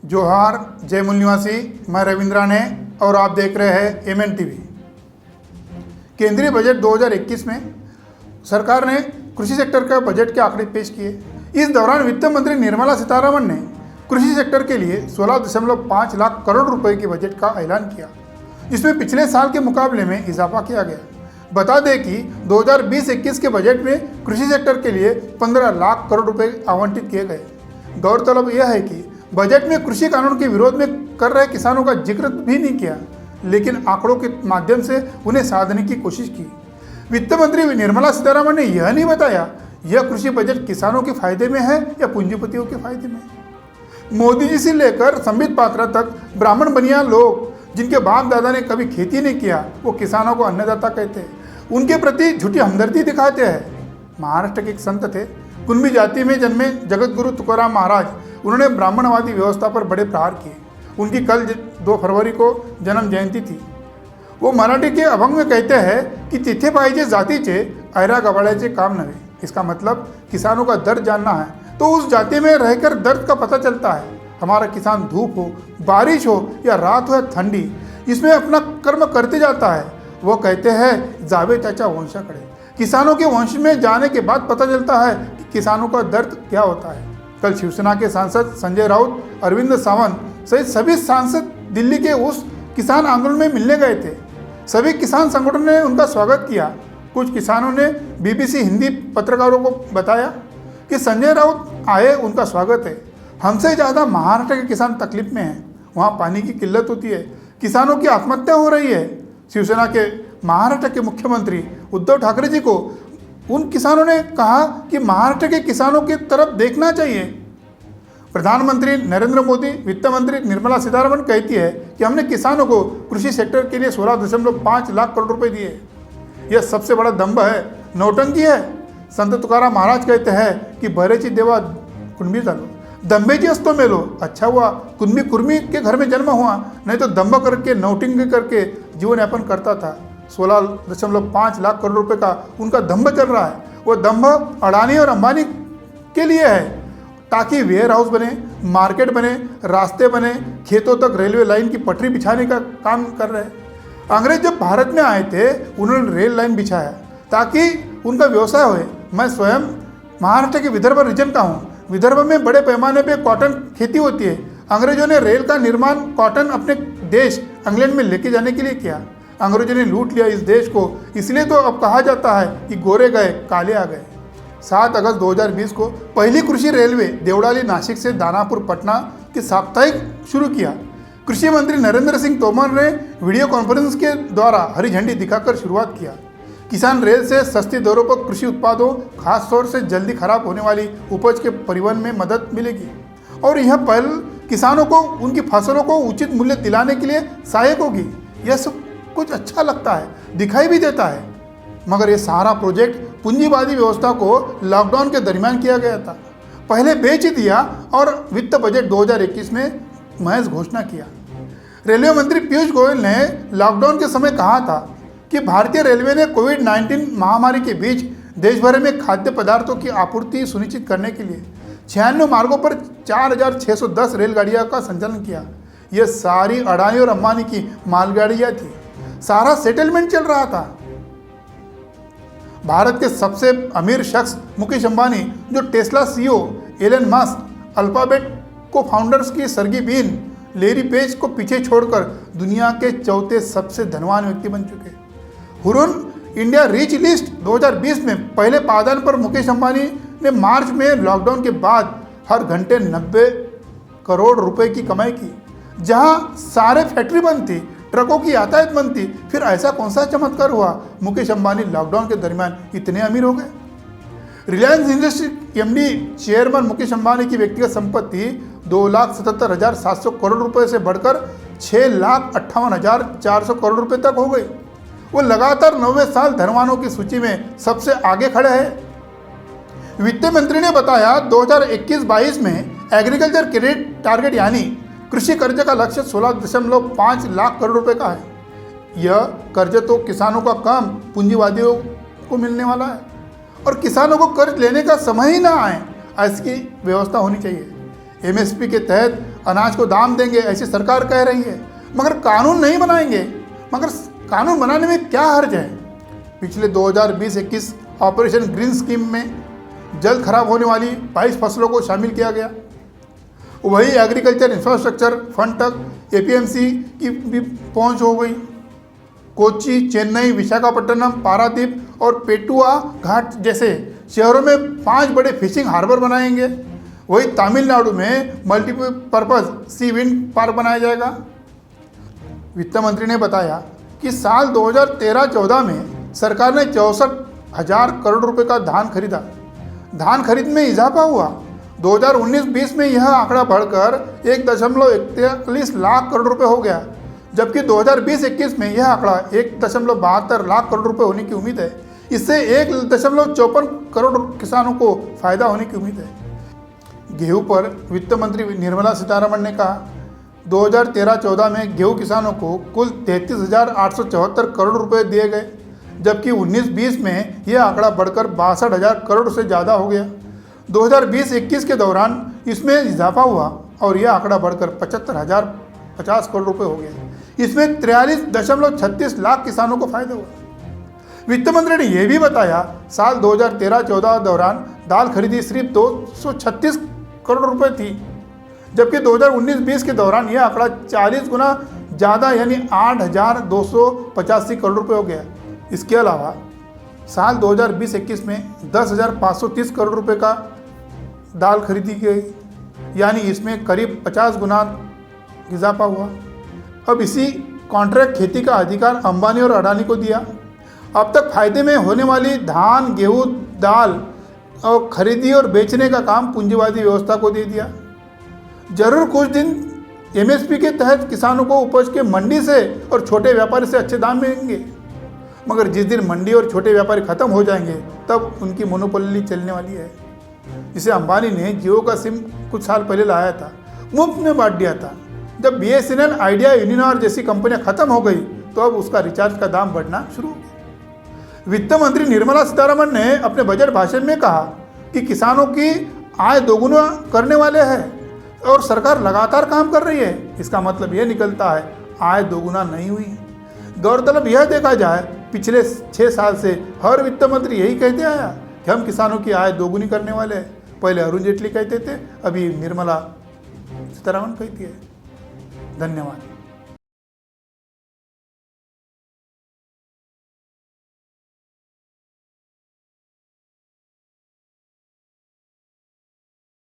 जोहार, जय मूल निवासी। मैं रविंद्रा ने और आप देख रहे हैं MN TV। केंद्रीय बजट 2021 में सरकार ने कृषि सेक्टर का बजट के आंकड़े पेश किए। इस दौरान वित्त मंत्री निर्मला सीतारमण ने कृषि सेक्टर के लिए 16.5 लाख करोड़ रुपए के बजट का ऐलान किया, जिसमें पिछले साल के मुकाबले में इजाफा किया गया। बता दें कि 2020-21 के बजट में कृषि सेक्टर के लिए 15 लाख करोड़ रुपए आवंटित किए गए। गौरतलब यह है कि बजट में कृषि कानून के विरोध में कर रहे किसानों का जिक्र भी नहीं किया, लेकिन आंकड़ों के माध्यम से उन्हें साधने की कोशिश की। वित्त मंत्री निर्मला सीतारमण ने यह नहीं बताया यह कृषि बजट किसानों के फायदे में है या पूंजीपतियों के फायदे में। मोदी जी से लेकर संबित पात्रा तक ब्राह्मण बनिया लोग जिनके बाप दादा ने कभी खेती नहीं किया, वो किसानों को अन्नदाता कहते हैं, उनके प्रति झूठी हमदर्दी दिखाते हैं। महाराष्ट्र के एक संत थे, कुणबी जाति में जन्मे जगत गुरु तुकाराम महाराज। उन्होंने ब्राह्मणवादी व्यवस्था पर बड़े प्रहार किए। उनकी कल 2 फरवरी को जन्म जयंती थी। वो मराठी के अभंग में कहते हैं कि तिथे पाहिजे जातीचे ऐरा गवाळ्याचे काम नव्हे। इसका मतलब किसानों का दर्द जानना है तो उस जाति में रहकर दर्द का पता चलता है। हमारा किसान धूप हो, बारिश हो या रात हो या ठंडी, इसमें अपना कर्म करते जाता है। वो कहते हैं जावे त्याच्या वंशाकडे। किसानों के वंश में जाने के बाद पता चलता है कि किसानों का दर्द क्या होता है। कल शिवसेना के सांसद संजय राउत, अरविंद सावंत सहित सभी सांसद दिल्ली के उस किसान आंदोलन में मिलने गए थे। सभी किसान संगठनों ने उनका स्वागत किया। कुछ किसानों ने BBC हिंदी पत्रकारों को बताया कि संजय राउत आए, उनका स्वागत है। हमसे ज़्यादा महाराष्ट्र के किसान तकलीफ में हैं। वहाँ पानी की किल्लत होती है, किसानों की आत्महत्या हो रही है। शिवसेना के महाराष्ट्र के मुख्यमंत्री उद्धव ठाकरे जी को उन किसानों ने कहा कि महाराष्ट्र के किसानों की तरफ देखना चाहिए। प्रधानमंत्री नरेंद्र मोदी, वित्त मंत्री निर्मला सीतारमण कहती है कि हमने किसानों को कृषि सेक्टर के लिए 16.5 लाख करोड़ रुपए दिए। यह सबसे बड़ा दंभ है, नौटंकी है। संत तुकाराम महाराज कहते हैं कि बरेची देवा कुणबी झालो, दंभेची असतो मेलो। अच्छा हुआ कुणबी कुर्मी के घर में जन्म हुआ, नहीं तो दंभ करके नौटंकी करके जीवन यापन करता था। 16.5 लाख करोड़ रुपए का उनका दंभ चल रहा है। वो दंभ अडानी और अंबानी के लिए है, ताकि वेयर हाउस बने, मार्केट बने, रास्ते बने, खेतों तक रेलवे लाइन की पटरी बिछाने का काम कर रहे हैं। अंग्रेज जब भारत में आए थे, उन्होंने रेल लाइन बिछाया ताकि उनका व्यवसाय होए। मैं स्वयं महाराष्ट्र के विदर्भ रीजन का हूँ। विदर्भ में बड़े पैमाने पे कॉटन खेती होती है। अंग्रेजों ने रेल का निर्माण कॉटन अपने देश इंग्लैंड में लेके जाने के लिए किया। अंग्रेजों ने लूट लिया इस देश को, इसलिए तो अब कहा जाता है कि गोरे गए काले आ गए। 7 अगस्त 2020 को पहली कृषि रेलवे देवड़ाली नासिक से दानापुर पटना के साप्ताहिक शुरू किया। कृषि मंत्री नरेंद्र सिंह तोमर ने वीडियो कॉन्फ्रेंस के द्वारा हरी झंडी दिखाकर शुरुआत किया। किसान रेल से सस्ती दरों पर कृषि उत्पादों, खासतौर से जल्दी खराब होने वाली उपज के परिवहन में मदद मिलेगी और यह पहल किसानों को उनकी फसलों को उचित मूल्य दिलाने के लिए सहायक होगी। यह सब कुछ अच्छा लगता है, दिखाई भी देता है, मगर यह सारा प्रोजेक्ट पूंजीवादी व्यवस्था को लॉकडाउन के दरमियान किया गया था। पहले बेच दिया और वित्त बजट 2021 में महज घोषणा किया। रेलवे मंत्री पीयूष गोयल ने लॉकडाउन के समय कहा था कि भारतीय रेलवे ने कोविड-19 महामारी के बीच देश भर में खाद्य पदार्थों की आपूर्ति सुनिश्चित करने के लिए 96 मार्गों पर 4610 रेलगाड़ियों का संचालन किया। यह सारी अडानी और अंबानी की मालगाड़ियाँ थी। सारा सेटलमेंट चल रहा था। भारत के सबसे अमीर शख्स मुकेश अंबानी, जो Tesla CEO Elon Musk, Alphabet को फाउंडर्स की सर्गी बीन लेरी पेज को पीछे छोड़कर दुनिया के चौथे सबसे धनवान व्यक्ति बन चुके। हुरुन इंडिया रिच लिस्ट 2020 में पहले पायदान पर मुकेश अंबानी ने मार्च में लॉकडाउन के बाद हर घंटे 90 करोड़ रुपए की कमाई की। जहां सारे फैक्ट्री बंद थी, ट्रकों की यातायात बंद थी, फिर ऐसा कौन सा चमत्कार हुआ मुकेश अंबानी लॉकडाउन के दरमियान इतने अमीर हो गए। Reliance industry MD chairman Mukesh Ambani की व्यक्तिगत संपत्ति 2,77,700 करोड़ रुपए से बढ़कर 6,58,400 करोड़ रुपए तक हो गई। वो लगातार 90 साल धनवानों की सूची में सबसे आगे खड़े हैं। वित्त मंत्री ने बताया 2021-22 में एग्रीकल्चर क्रेडिट टारगेट यानी कृषि कर्ज का लक्ष्य 16.5 लाख करोड़ रुपए का है। यह कर्ज तो किसानों का कम, पूंजीवादियों को मिलने वाला है और किसानों को कर्ज लेने का समय ही ना आए, ऐसी व्यवस्था होनी चाहिए। MSP के तहत अनाज को दाम देंगे ऐसी सरकार कह रही है, मगर कानून नहीं बनाएंगे। मगर कानून बनाने में क्या हर्ज है? पिछले 2020-21 ऑपरेशन ग्रीन स्कीम में जल्द खराब होने वाली 22 फसलों को शामिल किया गया। वही एग्रीकल्चर इंफ्रास्ट्रक्चर फंड तक एपीएमसी की भी पहुंच हो गई। कोच्चि, चेन्नई, विशाखापट्टनम, पारादीप और पेटुआ घाट जैसे शहरों में 5 बड़े फिशिंग हार्बर बनाएंगे। वही तमिलनाडु में मल्टीपर्पज सी विंड पार्क बनाया जाएगा। वित्त मंत्री ने बताया कि साल 2013-14 में सरकार ने 64,000 करोड़ रुपए का धान खरीदा। धान खरीद में इजाफा हुआ। 2019-20 में यह आंकड़ा बढ़कर 1.41 लाख करोड़ रुपए हो गया, जबकि 2020-21 में यह आंकड़ा 1.72 लाख करोड़ रुपए होने की उम्मीद है। इससे 1.54 करोड़ किसानों को फायदा होने की उम्मीद है। गेहूं पर वित्त मंत्री निर्मला सीतारमण ने कहा 2013-14 में गेहूं किसानों को कुल 33,874 करोड़ रुपए दिए गए, जबकि 19-20 में यह आंकड़ा बढ़कर 62,000 करोड़ से ज़्यादा हो गया। 2020-21 के दौरान इसमें इजाफा हुआ और यह आंकड़ा बढ़कर 75,050 करोड़ रुपए हो गया। इसमें 43.36 लाख किसानों को फायदा हुआ। वित्त मंत्री ने यह भी बताया साल 2013-14 दौरान दाल खरीदी सिर्फ 236 करोड़ रुपए थी, जबकि 2019-20 के दौरान यह आंकड़ा 40 गुना ज़्यादा यानी 8,285 करोड़ रुपए हो गया। इसके अलावा साल 2020-21 में 10,530 करोड़ रुपए का दाल खरीदी गई, यानी इसमें करीब 50 गुना इजाफा हुआ। अब इसी कॉन्ट्रैक्ट खेती का अधिकार अंबानी और अडानी को दिया। अब तक फायदे में होने वाली धान, गेहूं, दाल और खरीदी और बेचने का काम पूंजीवादी व्यवस्था को दे दिया। जरूर कुछ दिन एमएसपी के तहत किसानों को उपज के मंडी से और छोटे व्यापारी से अच्छे दाम मिलेंगे, मगर जिस दिन मंडी और छोटे व्यापारी खत्म हो जाएंगे तब उनकी मोनोपोली चलने वाली है। जिसे अंबानी ने जियो का सिम कुछ साल पहले लाया था, मुफ्त में बांट दिया था। जब बीएसएनएल, आइडिया, यूनिनॉर जैसी कंपनियां खत्म हो गई तो अब उसका रिचार्ज का दाम बढ़ना शुरू हो गया। वित्त मंत्री निर्मला सीतारमण ने अपने बजट भाषण में कहा कि किसानों की आय दोगुना करने वाले हैं और सरकार लगातार काम कर रही है। इसका मतलब यह निकलता है आय दोगुना नहीं हुई। गौरतलब यह देखा जाए पिछले 6 साल से हर वित्त मंत्री यही कहते आया कि हम किसानों की आय दोगुनी करने वाले हैं। पहले अरुण जेटली कहते थे, अभी निर्मला सीतारमण कहती है। धन्यवाद।